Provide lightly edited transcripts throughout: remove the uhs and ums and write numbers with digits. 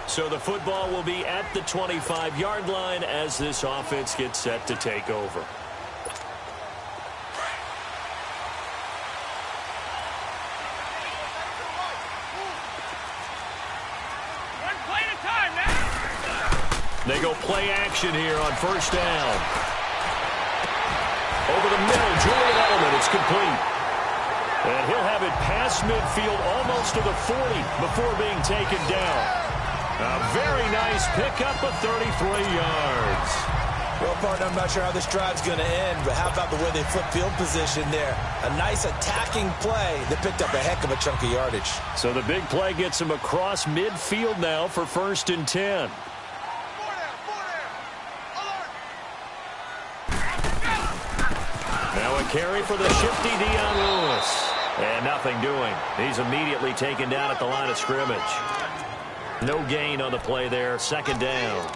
So the football will be at the 25-yard line as this offense gets set to take over. They go play action here on first down. Over the middle, Julian Edelman, it's complete. And he'll have it past midfield almost to the 40 before being taken down. A very nice pickup of 33 yards. Well, partner, I'm not sure how this drive's going to end, but how about the way they flip field position there? A nice attacking play that picked up a heck of a chunk of yardage. So the big play gets him across midfield now for 1st and 10. Now a carry for the shifty Dion Lewis. And nothing doing. He's immediately taken down at the line of scrimmage. No gain on the play there. 2nd down.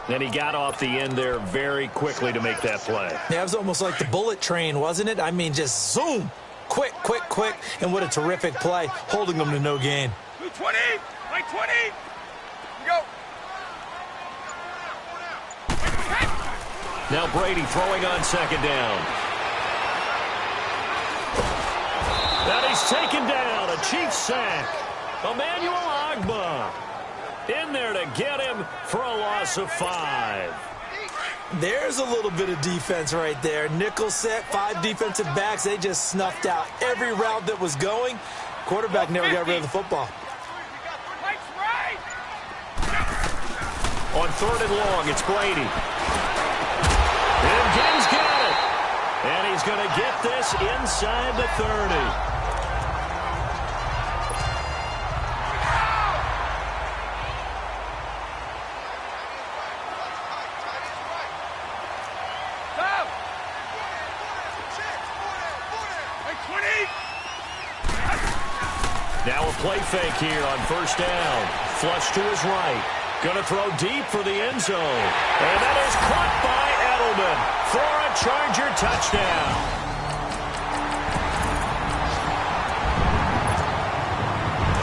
And he got off the end there very quickly to make that play. Yeah, it was almost like the bullet train, wasn't it? I mean, just zoom. Quick, quick, quick. And what a terrific play, holding them to no gain. 20, like 20. Go. Now Brady throwing on 2nd down. And he's taken down. A Chiefs sack. Emmanuel Ogbah in there to get him for a loss of 5. There's a little bit of defense right there. Nickel set, 5 defensive backs. They just snuffed out every route that was going. Quarterback never got rid of the football. On 3rd and long, it's Brady. And Gibbs got it. And he's going to get this inside the 30. Now a play fake here on 1st down. Flush to his right. Going to throw deep for the end zone. And that is caught by Edelman for a Charger touchdown.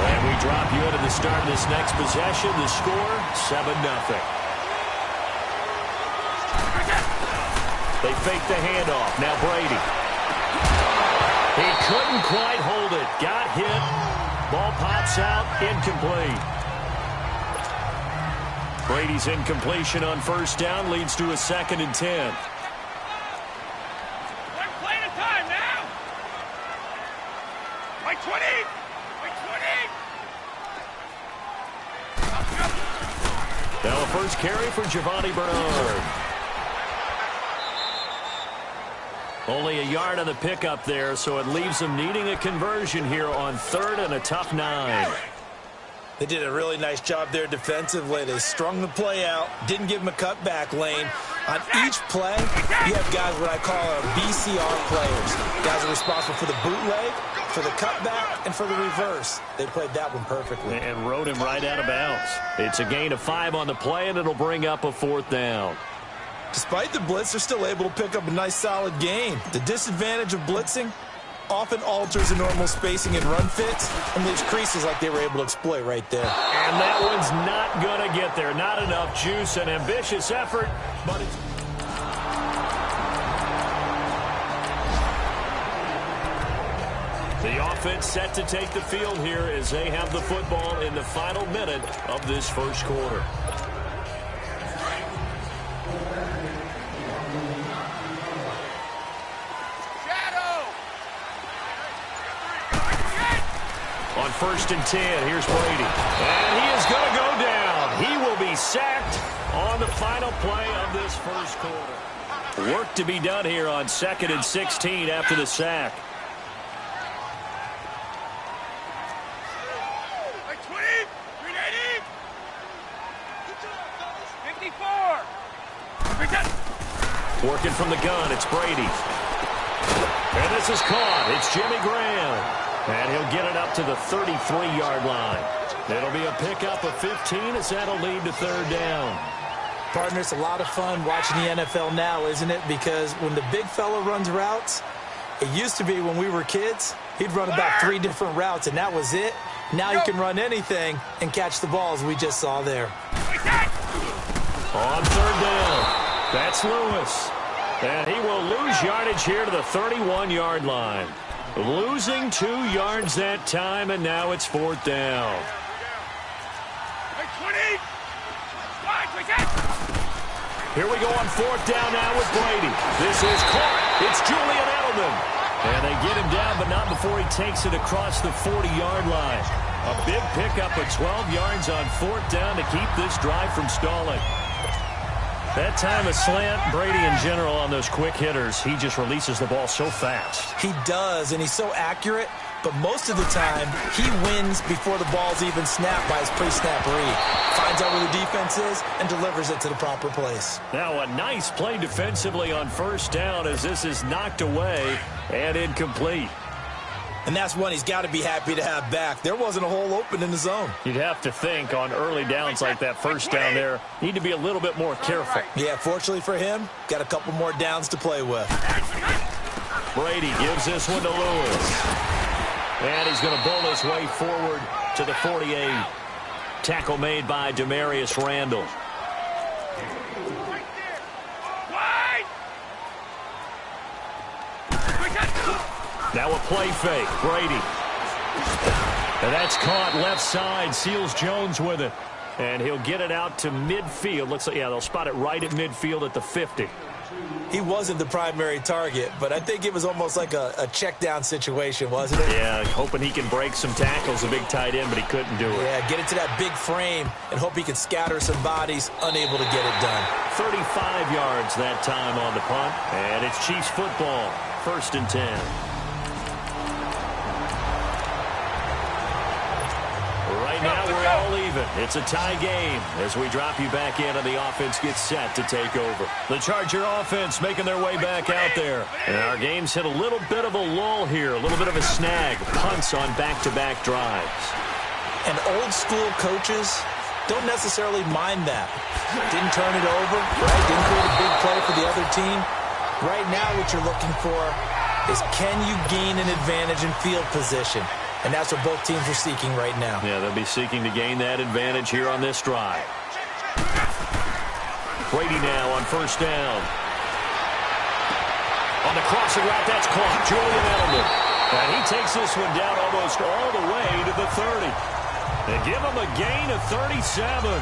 And we drop you into the start of this next possession. The score, 7-0. They fake the handoff. Now Brady. He couldn't quite hold it. Got hit. Ball pops out. Incomplete. Brady's incompletion on 1st down leads to a 2nd and 10. One play at a time now. Like 20. Like 20. Now a first carry for Giovanni Bernard. Only a yard on the pickup there, so it leaves them needing a conversion here on 3rd and a tough 9. They did a really nice job there defensively. They strung the play out, didn't give him a cutback lane. On each play, you have guys what I call our BCR players. Guys are responsible for the bootleg, for the cutback, and for the reverse. They played that one perfectly. And rode him right out of bounds. It's a gain of 5 on the play, and it'll bring up a 4th down. Despite the blitz, they're still able to pick up a nice solid gain. The disadvantage of blitzing often alters the normal spacing and run fits and leaves creases like they were able to exploit right there. And that one's not going to get there. Not enough juice. An ambitious effort, but it's... The offense set to take the field here as they have the football in the final minute of this 1st quarter. On 1st and 10, here's Brady. And he is going to go down. He will be sacked on the final play of this 1st quarter. Work to be done here on 2nd and 16 after the sack. Like 20. 380. 54. Working from the gun, it's Brady. And this is caught. It's Jimmy Graham. And he'll get it up to the 33-yard line. It'll be a pickup of 15 as that'll lead to 3rd down. Partner, it's a lot of fun watching the NFL now, isn't it? Because when the big fella runs routes, it used to be when we were kids, he'd run about 3 different routes, and that was it. Now he can run anything and catch the ball, as we just saw there. On third down, that's Lewis. And he will lose yardage here to the 31-yard line. Losing 2 yards that time, and now it's fourth down. Here we go on fourth down now with Brady. This is caught. It's Julian Edelman. And they get him down, but not before he takes it across the 40-yard line. A big pickup of 12 yards on fourth down to keep this drive from stalling. That time a slant, Brady in general on those quick hitters, he just releases the ball so fast. He does, and he's so accurate, but most of the time he wins before the ball's even snapped by his pre-snap read. Finds out where the defense is and delivers it to the proper place. Now a nice play defensively on first down as this is knocked away and incomplete. And that's one he's got to be happy to have back. There wasn't a hole open in the zone. You'd have to think on early downs like that first down there, need to be a little bit more careful. Yeah, fortunately for him, got a couple more downs to play with. Brady gives this one to Lewis. And he's going to bull his way forward to the 48. Tackle made by Demarius Randall. Now a play fake. Brady. And that's caught left side. Seals Jones with it. And he'll get it out to midfield. Looks like, yeah, they'll spot it right at midfield at the 50. He wasn't the primary target, but I think it was almost like a check down situation, wasn't it? Yeah, hoping he can break some tackles, a big tight end, but he couldn't do it. Yeah, get it to that big frame and hope he can scatter some bodies, unable to get it done. 35 yards that time on the punt, and it's Chiefs football, 1st and 10. Right now we're all even. It's a tie game as we drop you back in and the offense gets set to take over. The Charger offense making their way back out there. And our game's hit a little bit of a lull here, a little bit of a snag. Punts on back-to-back drives. And old school coaches don't necessarily mind that. Didn't turn it over, right? Didn't create a big play for the other team. Right now what you're looking for is can you gain an advantage in field position? And that's what both teams are seeking right now. Yeah, they'll be seeking to gain that advantage here on this drive. Brady now on first down. On the crossing route, that's caught. Julian Edelman. And he takes this one down almost all the way to the 30. They give him a gain of 37.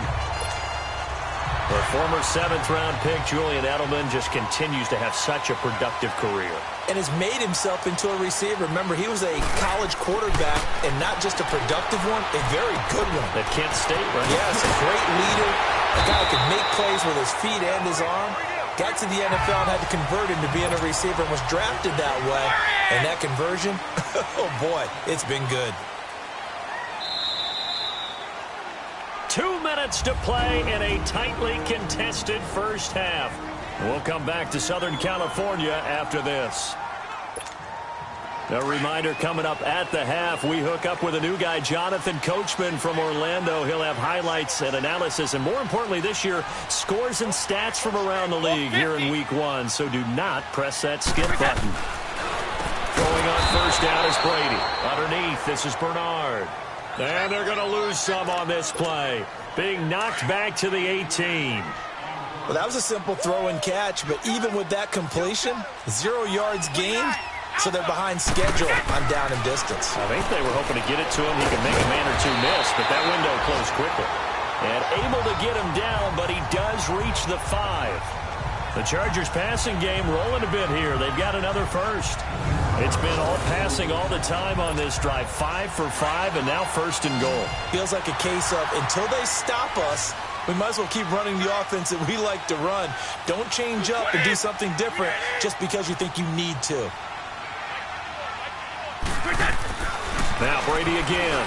The former 7th-round pick, Julian Edelman, just continues to have such a productive career. And has made himself into a receiver. Remember, he was a college quarterback, and not just a productive one, a very good one. At Kent State, right? Yes, a great leader, a guy who could make plays with his feet and his arm. Got to the NFL and had to convert into being a receiver and was drafted that way. And that conversion, oh boy, it's been good. 2 minutes to play in a tightly contested first half. We'll come back to Southern California after this. A reminder coming up at the half, we hook up with a new guy, Jonathan Coachman from Orlando. He'll have highlights and analysis, and more importantly this year, scores and stats from around the league here in week 1. So do not press that skip button. Going on first down is Brady. Underneath, this is Bernard. And they're going to lose some on this play. Being knocked back to the 18. Well, that was a simple throw and catch, but even with that completion, 0 yards gained, so they're behind schedule on down and distance. I think they were hoping to get it to him. He could make a man or two miss, but that window closed quickly. And able to get him down, but he does reach the 5. The Chargers passing game rolling a bit here. They've got another first. It's been all passing all the time on this drive. 5 for 5, and now 1st and goal. Feels like a case of until they stop us, we might as well keep running the offense that we like to run. Don't change up and do something different just because you think you need to. Now Brady again.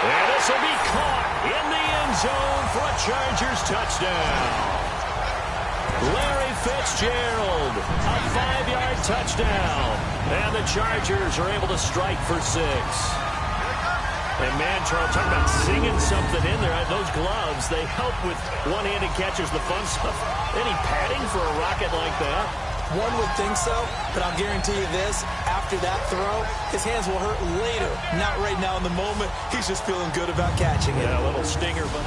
And this will be caught in the end zone for a Chargers touchdown. Larry Fitzgerald, a 5-yard touchdown. And the Chargers are able to strike for 6. And man, Charles, talk about singing something in there. Those gloves, they help with one-handed catches, the fun stuff. Any padding for a rocket like that? One would think so, but I'll guarantee you this, after that throw, his hands will hurt later. Not right now in the moment. He's just feeling good about catching it. Yeah, a little stinger, but...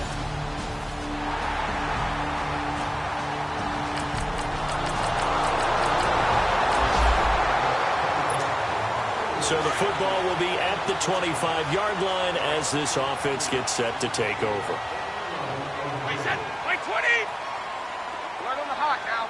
So the football will be at the 25-yard line as this offense gets set to take over. Reset. By 20. Right on the hot now.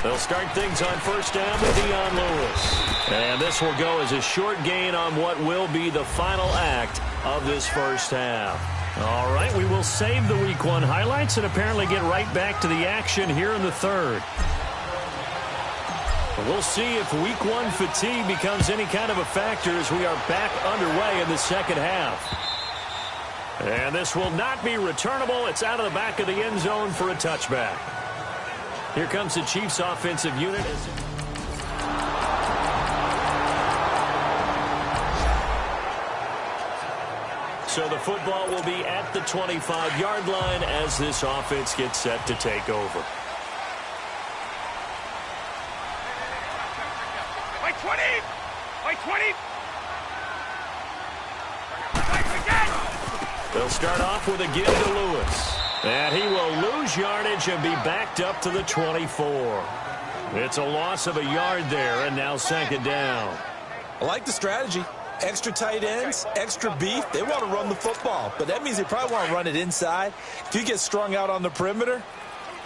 They'll start things on first down with Dion Lewis. And this will go as a short gain on what will be the final act of this first half. All right, we will save the Week 1 highlights and apparently get right back to the action here in the third. We'll see if Week 1 fatigue becomes any kind of a factor as we are back underway in the second half. And this will not be returnable. It's out of the back of the end zone for a touchback. Here comes the Chiefs offensive unit. So the football will be at the 25-yard line as this offense gets set to take over. By 20. By 20. They'll start off with a give to Lewis. And he will lose yardage and be backed up to the 24. It's a loss of a yard there, and now second down. I like the strategy. Extra tight ends, extra beef. They want to run the football, but that means they probably want to run it inside. If you get strung out on the perimeter,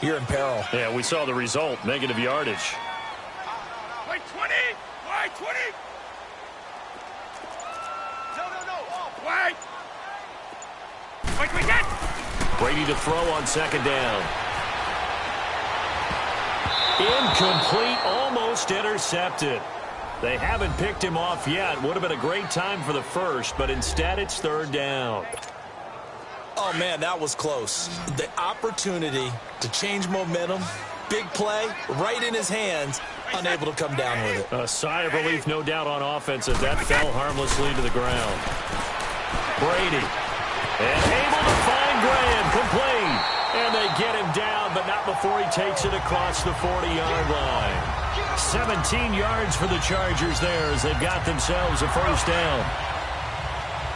you're in peril. Yeah, we saw the result, negative yardage. By 20. By 20. No. Wait. Wait. Brady to throw on second down. Incomplete, almost intercepted. They haven't picked him off yet. Would have been a great time for the first, but instead it's third down. Oh, man, that was close. The opportunity to change momentum, big play, right in his hands, unable to come down with it. A sigh of relief, no doubt, on offense as that fell harmlessly to the ground. Brady. And able to find Graham, complete. And they get him down, but not before he takes it across the 40-yard line. 17 yards for the Chargers there as they've got themselves a first down.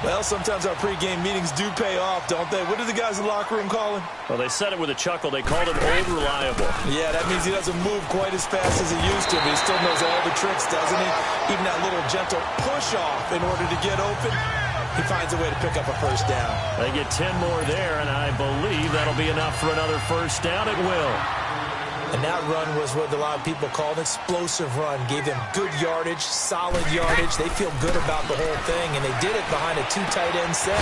Well, sometimes our pregame meetings do pay off, don't they? What did the guys in the locker room call him? Well, they said it with a chuckle. They called him Old Reliable. Yeah, that means he doesn't move quite as fast as he used to, but he still knows all the tricks, doesn't he? Even that little gentle push-off in order to get open. He finds a way to pick up a first down. They get 10 more there, and I believe that'll be enough for another first down. It will. And that run was what a lot of people call an explosive run. Gave them good yardage, solid yardage. They feel good about the whole thing, and they did it behind a two tight end set.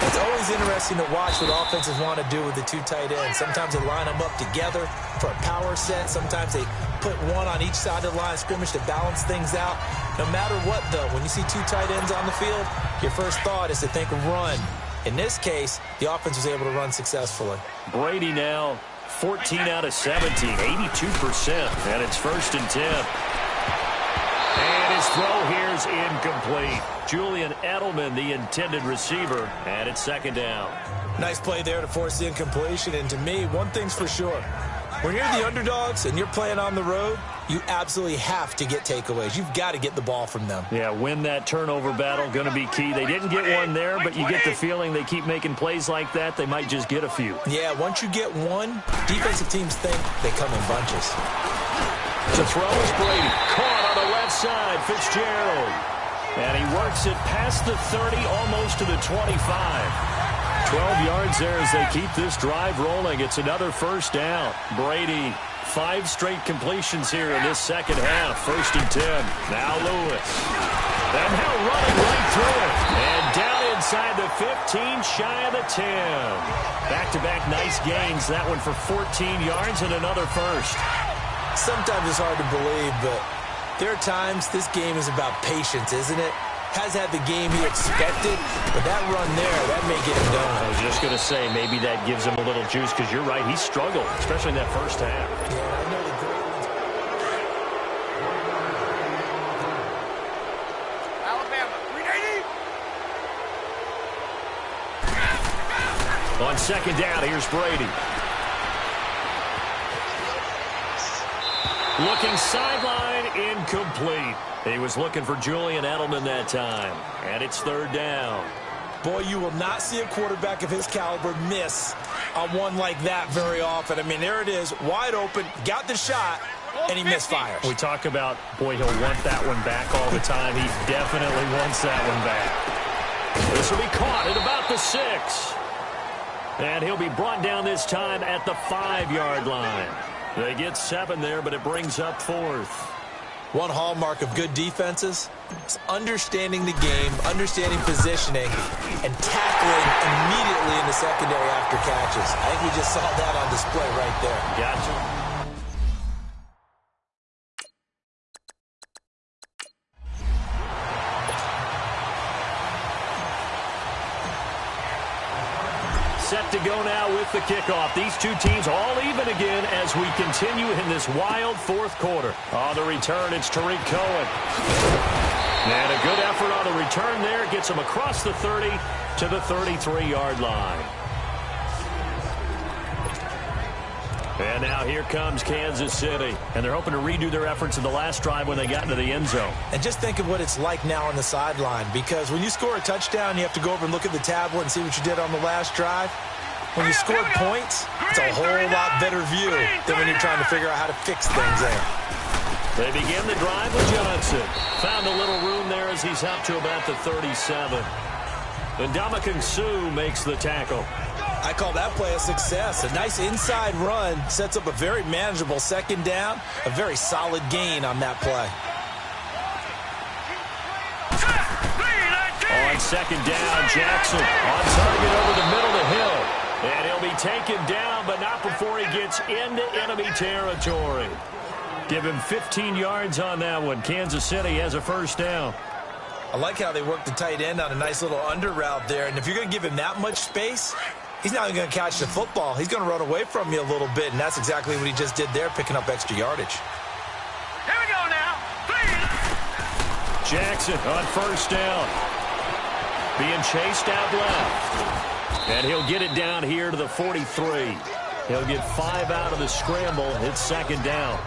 It's always interesting to watch what offenses want to do with the two tight ends. Sometimes they line them up together for a power set. Sometimes they put one on each side of the line of scrimmage to balance things out. No matter what, though, when you see two tight ends on the field, your first thought is to think run. In this case, the offense was able to run successfully. Brady now 14 out of 17, 82%, and it's first and 10. And his throw here is incomplete. Julian Edelman, the intended receiver, and it's second down. Nice play there to force the incompletion, and to me, one thing's for sure. When you're the underdogs and you're playing on the road, you absolutely have to get takeaways. You've got to get the ball from them. Yeah, win that turnover battle, going to be key. They didn't get one there, but you get the feeling they keep making plays like that, they might just get a few. Yeah, once you get one, defensive teams think they come in bunches. The throw is Brady. Caught on the left side, Fitzgerald. And he works it past the 30, almost to the 25. 12 yards there as they keep this drive rolling. It's another first down. Brady, 5 straight completions here in this second half. First and 10. Now Lewis. And now running right through it. And down inside the 15, shy of the 10. Back-to-back nice gains. That one for 14 yards and another first. Sometimes it's hard to believe, but there are times this game is about patience, isn't it? Has had the game he expected, but that run there, that may get him done. I was just going to say, maybe that gives him a little juice, because you're right, he struggled, especially in that first half. Yeah, I know the great ones. Alabama, 380. On second down, here's Brady. Looking sideline, incomplete. He was looking for Julian Edelman that time. And it's third down. Boy, you will not see a quarterback of his caliber miss on one like that very often. I mean, there it is, wide open, got the shot, and he misfires. We talk about, boy, he'll want that one back all the time. He definitely wants that one back. This will be caught at about the 6. And he'll be brought down this time at the 5-yard line. They get 7 there, but it brings up 4th. One hallmark of good defenses is understanding the game, understanding positioning, and tackling immediately in the secondary after catches. I think we just saw that on display right there. Gotcha. Set to go now with the kickoff. These two teams all even again as we continue in this wild fourth quarter. On the return, it's Tariq Cohen. And a good effort on the return there. Gets him across the 30 to the 33-yard line. And now here comes Kansas City. And they're hoping to redo their efforts in the last drive when they got into the end zone. And just think of what it's like now on the sideline. Because when you score a touchdown, you have to go over and look at the tablet and see what you did on the last drive. When you scored points, it's a whole lot better view than when you're trying to figure out how to fix things there. They begin the drive with Johnson. Found a little room there as he's up to about the 37. And Ndamukong Suh makes the tackle. I call that play a success. A nice inside run sets up a very manageable second down. A very solid gain on that play. On second down, Jackson on target over the middle to Hill. And he'll be taken down, but not before he gets into enemy territory. Give him 15 yards on that one. Kansas City has a first down. I like how they work the tight end on a nice little under route there. And if you're going to give him that much space, he's not even going to catch the football. He's going to run away from you a little bit, and that's exactly what he just did there, picking up extra yardage. Here we go now. Please. Jackson on first down. Being chased out left. And he'll get it down here to the 43. He'll get 5 out of the scramble. It's second down.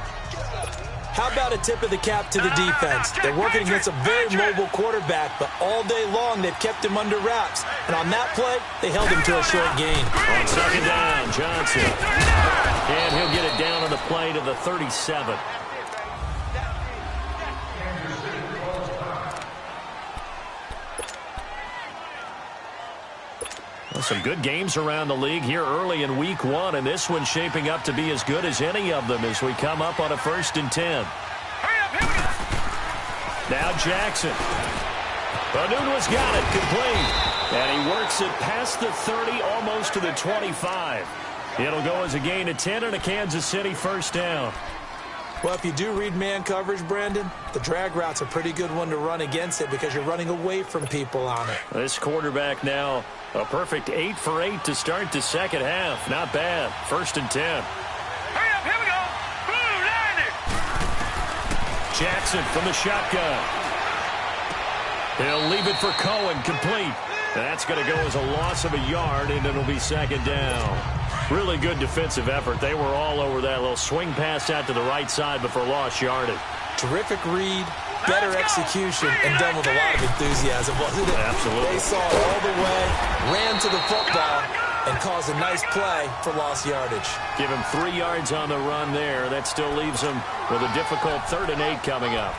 How about a tip of the cap to the defense? They're working against a very mobile quarterback, but all day long they've kept him under wraps. And on that play, they held him to a short gain. On second down, Johnson. And he'll get it down on the play to the 37. Well, some good games around the league here early in week 1, and this one's shaping up to be as good as any of them as we come up on a 1st and 10. Now Jackson. Anunua's got it, complete. And he works it past the 30, almost to the 25. It'll go as a gain of 10 and a Kansas City first down. Well, if you do read man coverage, Brandon, the drag route's a pretty good one to run against it because you're running away from people on it. This quarterback now a perfect 8 for 8 to start the second half. Not bad. 1st and 10. Hurry up, here we go. Blue, 90. Jackson from the shotgun. He'll leave it for Cohen, complete. That's going to go as a loss of a yard, and it'll be second down. Really good defensive effort. They were all over that little swing pass out to the right side before lost yardage. Terrific read, better execution, and done with a lot of enthusiasm, wasn't it? Absolutely. They saw it all the way, ran to the football, and caused a nice play for lost yardage. Give him 3 yards on the run there. That still leaves him with a difficult 3rd and 8 coming up.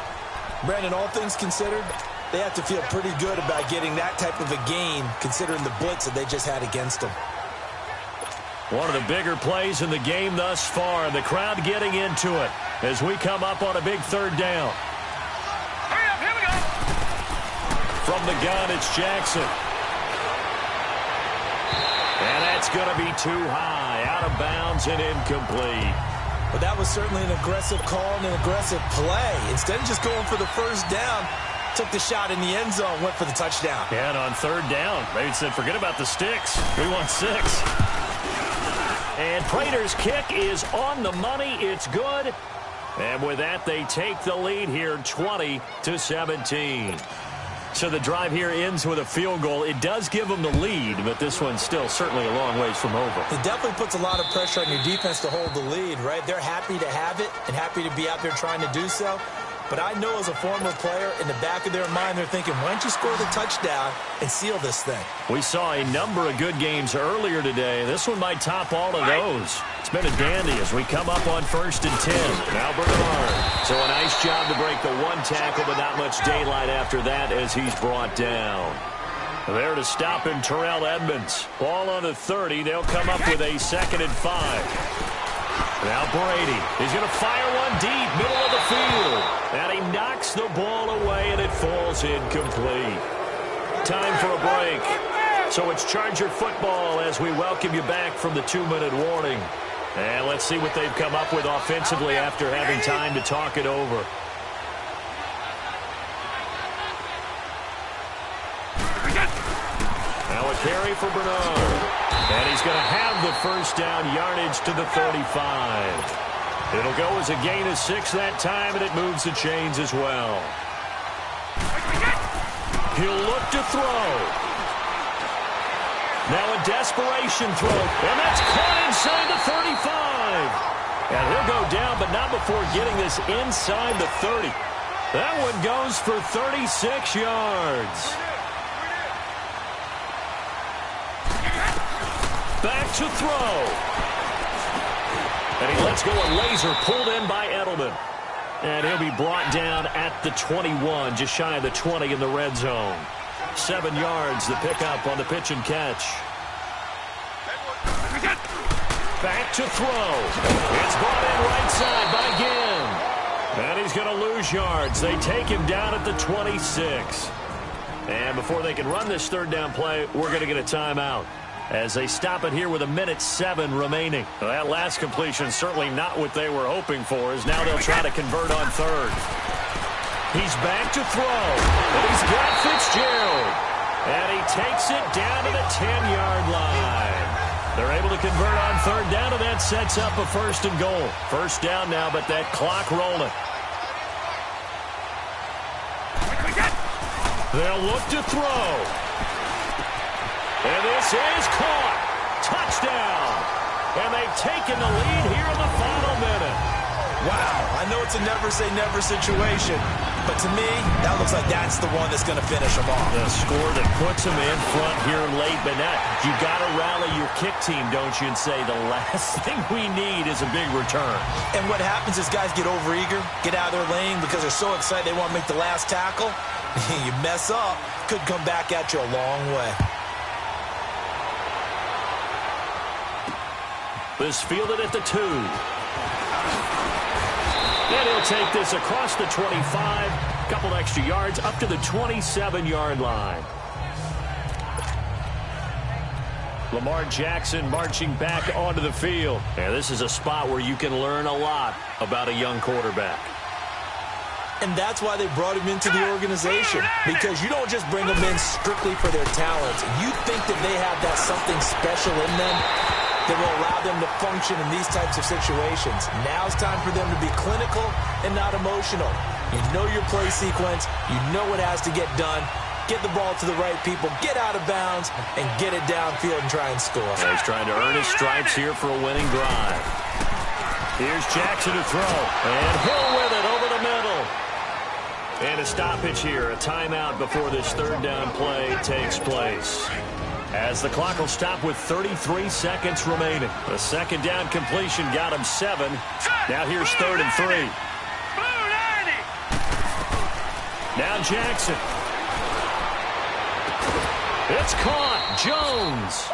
Brandon, all things considered, they have to feel pretty good about getting that type of a gain, considering the blitz that they just had against them. One of the bigger plays in the game thus far. The crowd getting into it as we come up on a big 3rd down. Hurry up, here we go. From the gun, it's Jackson. And that's going to be too high. Out of bounds and incomplete. But that was certainly an aggressive call and an aggressive play. Instead of just going for the first down, took the shot in the end zone, went for the touchdown. Yeah, and on 3rd down, they said, forget about the sticks. We want 6. And Prater's kick is on the money. It's good. And with that, they take the lead here 20-17. So the drive here ends with a field goal. It does give them the lead, but this one's still certainly a long ways from over. It definitely puts a lot of pressure on your defense to hold the lead, right? They're happy to have it and happy to be out there trying to do so. But I know as a former player, in the back of their mind, they're thinking, why don't you score the touchdown and seal this thing? We saw a number of good games earlier today. This one might top all of those. It's been a dandy as we come up on 1st and 10. Now Bernard. So a nice job to break the one tackle, but not much daylight after that as he's brought down. There to stop him, Terrell Edmonds. Ball on the 30. They'll come up with a 2nd and 5. Now Brady. He's going to fire one deep, middle of the field. And he knocks the ball away, and it falls incomplete. Time for a break. So it's Charger football as we welcome you back from the 2-minute warning. And let's see what they've come up with offensively after having time to talk it over. Now a carry for Bernard. And he's going to have the first down yardage to the 35. It'll go as a gain of 6 that time, and it moves the chains as well. He'll look to throw. Now a desperation throw, and that's caught inside the 35. And he'll go down, but not before getting this inside the 30. That one goes for 36 yards. Back to throw. And he lets go a laser pulled in by Edelman. And he'll be brought down at the 21, just shy of the 20 in the red zone. 7 yards, the pickup on the pitch and catch. Back to throw. It's brought in right side by Ginn. And he's going to lose yards. They take him down at the 26. And before they can run this 3rd down play, we're going to get a timeout as they stop it here with 1:07 remaining. Well, that last completion certainly not what they were hoping for, as now they'll try to convert on 3rd. He's back to throw, and he's got Fitzgerald. And he takes it down to the 10-yard line. They're able to convert on 3rd down, and that sets up a 1st and goal. 1st down now, but that clock rolling. They'll look to throw. And this is caught. Touchdown. And they've taken the lead here in the final minute. Wow, I know it's a never-say-never situation, but to me, that looks like that's the one that's going to finish them off. The score that puts them in front here late, but now you got to rally your kick team, don't you, and say the last thing we need is a big return. And what happens is guys get overeager, get out of their lane because they're so excited they want to make the last tackle. You mess up, could come back at you a long way. This fielded at the 2. And he'll take this across the 25. A couple extra yards up to the 27-yard line. Lamar Jackson marching back onto the field. And this is a spot where you can learn a lot about a young quarterback. And that's why they brought him into the organization. Because you don't just bring them in strictly for their talent. You think that they have that something special in them that will allow them to function in these types of situations. Now it's time for them to be clinical and not emotional. You know your play sequence. You know what has to get done. Get the ball to the right people, get out of bounds, and get it downfield and try and score. He's trying to earn his stripes here for a winning drive. Here's Jackson to throw. And Hill with it over the middle. And a stoppage here, a timeout before this 3rd down play takes place. As the clock will stop with 33 seconds remaining. The 2nd down completion got him 7. Now here's 3rd and 3. Now Jackson. It's caught. Jones.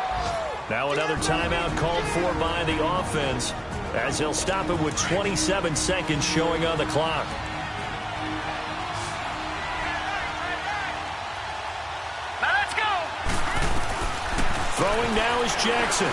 Now another timeout called for by the offense as they'll stop it with 27 seconds showing on the clock. Throwing now is Jackson.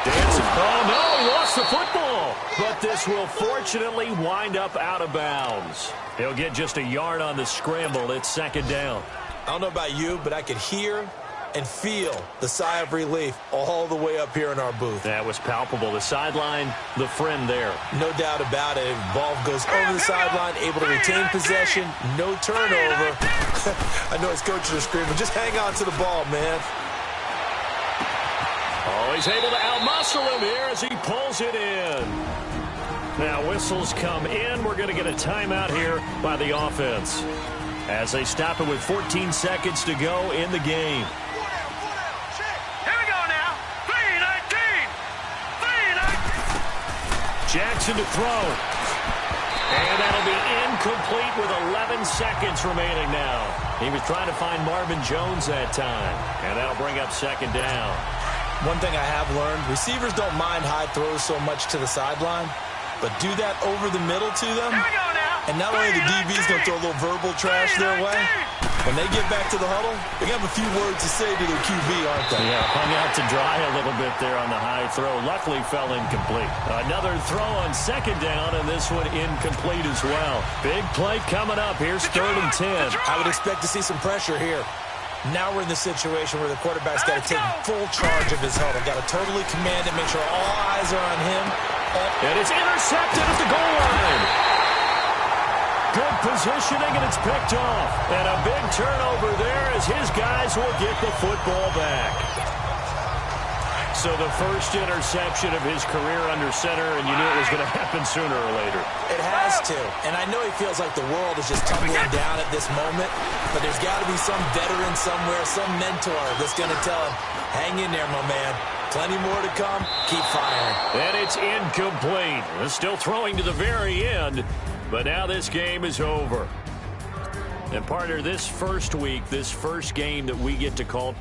Dancing. Oh, no, he lost the football. But this will fortunately wind up out of bounds. He'll get just a yard on the scramble. It's 2nd down. I don't know about you, but I could hear and feel the sigh of relief all the way up here in our booth. That was palpable. The sideline, the friend there. No doubt about it. Ball goes over the sideline, able to retain possession, no turnover. I know his coaches are screaming, just hang on to the ball, man. Oh, he's able to outmuscle him here as he pulls it in. Now whistles come in. We're going to get a timeout here by the offense as they stop it with 14 seconds to go in the game. Here we go now. 3-19. Jackson to throw. And that'll be incomplete with 11 seconds remaining now. He was trying to find Marvin Jones that time. And that'll bring up second down. One thing I have learned, receivers don't mind high throws so much to the sideline, but do that over the middle to them. Here we go now. And not only the DB's going to throw a little verbal trash their way, when they get back to the huddle, they have a few words to say to their QB, aren't they? Yeah, hung out to dry a little bit there on the high throw. Luckily fell incomplete. Another throw on second down, and this one incomplete as well. Big play coming up. Here's 3rd and 10. I would expect to see some pressure here. Now we're in the situation where the quarterback's got to take full charge of his huddle. Got to totally command it, make sure all eyes are on him. And it's intercepted at the goal line. Good positioning, and it's picked off. And a big turnover there as his guys will get the football back. So the first interception of his career under center, and you knew it was going to happen sooner or later. It has to. And I know he feels like the world is just tumbling down at this moment, but there's got to be some veteran somewhere, some mentor that's going to tell him, hang in there, my man. Plenty more to come. Keep firing. And it's incomplete. Still throwing to the very end, but now this game is over. And partner, this first week, this first game that we get to call,